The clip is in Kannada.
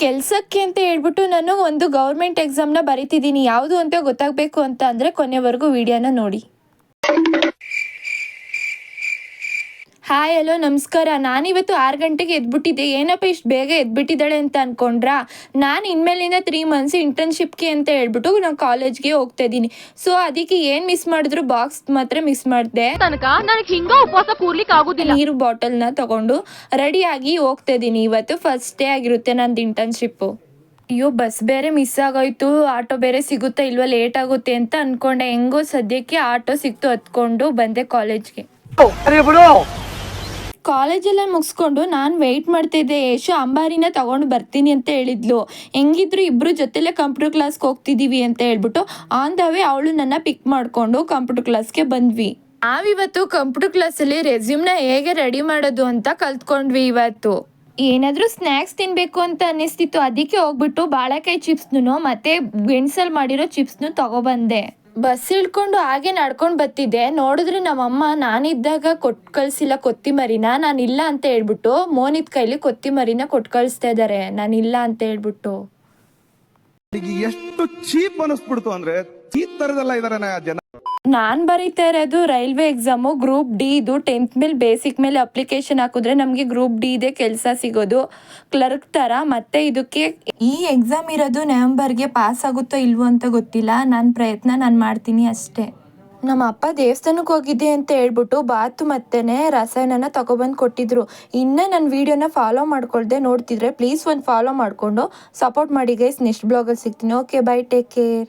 ಕೆಲಸಕ್ಕೆ ಅಂತ ಹೇಳ್ಬಿಟ್ಟು ನಾನು ಒಂದು ಗೌರ್ಮೆಂಟ್ ಎಕ್ಸಾಮ್ನ ಬರಿತಿದ್ದೀನಿ. ಯಾವುದು ಅಂತ ಗೊತ್ತಾಗಬೇಕು ಅಂತ ಅಂದರೆ ಕೊನೆವರೆಗೂ ವಿಡಿಯೋನ ನೋಡಿ. ಹಾಯ್ ಹಲೋ ನಮಸ್ಕಾರ. ನಾನಿವತ್ತು 6 ಗಂಟೆಗೆ ಎದ್ಬಿಟ್ಟಿದ್ದೆ. ಏನಪ್ಪ ಇಷ್ಟು ಬೇಗ ಎದ್ಬಿಟ್ಟಿದ್ದಾಳೆ ಅಂತ ಅಂದ್ಕೊಂಡ್ರಾ? ನಾನು ಇನ್ಮೇಲಿಂದ 3 ಮಂತ್ಸ್ ಇಂಟರ್ನ್ಶಿಪ್ಗೆ ಅಂತ ಹೇಳ್ಬಿಟ್ಟು ನಾನು ಕಾಲೇಜ್ಗೆ ಹೋಗ್ತಾ ಇದ್ದೀನಿ. ಸೊ ಅದಕ್ಕೆ ಏನು ಮಿಸ್ ಮಾಡಿದ್ರು ಬಾಕ್ಸ್ ಮಾತ್ರ ಮಿಸ್ ಮಾಡಿದೆ. ನೀರು ಬಾಟಲ್ನ ತಗೊಂಡು ರೆಡಿಯಾಗಿ ಹೋಗ್ತಾ ಇದ್ದೀನಿ. ಇವತ್ತು ಫಸ್ಟ್ ಡೇ ಆಗಿರುತ್ತೆ ನಂದು ಇಂಟರ್ನ್ಶಿಪ್ಪು. ಅಯ್ಯೋ ಬಸ್ ಬೇರೆ ಮಿಸ್ ಆಗೋಯ್ತು, ಆಟೋ ಬೇರೆ ಸಿಗುತ್ತಾ ಇಲ್ವಾ, ಲೇಟ್ ಆಗುತ್ತೆ ಅಂತ ಅಂದ್ಕೊಂಡೆ. ಹೆಂಗೋ ಸದ್ಯಕ್ಕೆ ಆಟೋ ಸಿಕ್ತು, ಹತ್ಕೊಂಡು ಬಂದೆ ಕಾಲೇಜ್ಗೆ. ಕಾಲೇಜೆಲ್ಲ ಮುಗಿಸ್ಕೊಂಡು ನಾನು ವೆಯ್ಟ್ ಮಾಡ್ತಿದ್ದೆ. ಯಶು ಅಂಬಾರಿನ ತಗೊಂಡು ಬರ್ತೀನಿ ಅಂತ ಹೇಳಿದ್ಲು. ಹೆಂಗಿದ್ರು ಇಬ್ಬರು ಜೊತೆಲೇ ಕಂಪ್ಯೂಟರ್ ಕ್ಲಾಸ್ಗೆ ಹೋಗ್ತಿದ್ದೀವಿ ಅಂತ ಹೇಳ್ಬಿಟ್ಟು ಆನ್ ದ ವೇ ಅವಳು ನನ್ನ ಪಿಕ್ ಮಾಡಿಕೊಂಡು ಕಂಪ್ಯೂಟರ್ ಕ್ಲಾಸ್ಗೆ ಬಂದ್ವಿ. ನಾವಿವತ್ತು ಕಂಪ್ಯೂಟರ್ ಕ್ಲಾಸಲ್ಲಿ ರೆಸ್ಯೂಮ್ನ ಹೇಗೆ ರೆಡಿ ಮಾಡೋದು ಅಂತ ಕಲ್ತ್ಕೊಂಡ್ವಿ. ಇವತ್ತು ಏನಾದರೂ ಸ್ನ್ಯಾಕ್ಸ್ ತಿನ್ನಬೇಕು ಅಂತ ಅನ್ನಿಸ್ತಿತ್ತು. ಅದಕ್ಕೆ ಹೋಗ್ಬಿಟ್ಟು ಬಾಳೆಕಾಯಿ ಚಿಪ್ಸ್ನು ಮತ್ತು ಗೆಣಸಲ್ಲಿ ಮಾಡಿರೋ ಚಿಪ್ಸ್ನು ತಗೊಬಂದೆ. ಬಸ್ ಇಳ್ಕೊಂಡು ಹಾಗೆ ನಡ್ಕೊಂಡು ಬರ್ತಿದ್ದೆ. ನೋಡಿದ್ರೆ ನಮ್ಮಮ್ಮ ನಾನಿದ್ದಾಗ ಕೊಟ್ಟು ಕಳಿಸಿಲ್ಲ ಕೊತ್ತಿಮರಿನ, ನಾನಿಲ್ಲ ಅಂತ ಹೇಳ್ಬಿಟ್ಟು ಮೋನಿತ್ ಕೈಲಿ ಕೊತ್ತಿಮರಿನ ಕೊಟ್ಟು ಕಳಿಸ್ತಾ ಇದ್ದಾರೆ, ನಾನಿಲ್ಲ ಅಂತ ಹೇಳ್ಬಿಟ್ಟು. ಎಷ್ಟು ಚೀಪ್ ಅನಿಸ್ಬಿಡ್ತು ಅಂದ್ರೆ ಈ ತರದೆಲ್ಲ ಇದಾರೆ ಜನ. ನಾನು ಬರೀತಾ ಇರೋದು ರೈಲ್ವೆ ಎಕ್ಸಾಮು, ಗ್ರೂಪ್ ಡಿ. ಇದು 10th ಮೇಲೆ ಬೇಸಿಕ್ ಮೇಲೆ ಅಪ್ಲಿಕೇಶನ್ ಹಾಕಿದ್ರೆ ನಮಗೆ ಗ್ರೂಪ್ ಡಿ ಇದೆ ಕೆಲಸ ಸಿಗೋದು ಕ್ಲರ್ಕ್ ಥರ. ಮತ್ತು ಇದಕ್ಕೆ ಈ ಎಕ್ಸಾಮ್ ಇರೋದು ನವೆಂಬರ್ಗೆ. ಪಾಸ್ ಆಗುತ್ತೋ ಇಲ್ವೋ ಅಂತ ಗೊತ್ತಿಲ್ಲ. ನನ್ನ ಪ್ರಯತ್ನ ನಾನು ಮಾಡ್ತೀನಿ ಅಷ್ಟೇ. ನಮ್ಮ ಅಪ್ಪ ದೇವಸ್ಥಾನಕ್ಕೆ ಹೋಗಿದ್ದೆ ಅಂತ ಹೇಳ್ಬಿಟ್ಟು ಬಾತು ಮತ್ತು ರಸಾಯನನ ತಗೊಬಂದು ಕೊಟ್ಟಿದ್ರು. ಇನ್ನೂ ನನ್ನ ವೀಡಿಯೋನ ಫಾಲೋ ಮಾಡ್ಕೊಳ್ದೆ ನೋಡ್ತಿದ್ರೆ ಪ್ಲೀಸ್ ಒಂದು ಫಾಲೋ ಮಾಡಿಕೊಂಡು ಸಪೋರ್ಟ್ ಮಾಡಿ ಗೈಸ್. ನೆಕ್ಸ್ಟ್ ಬ್ಲಾಗಲ್ಲಿ ಸಿಗ್ತೀನಿ. Okay by, take care.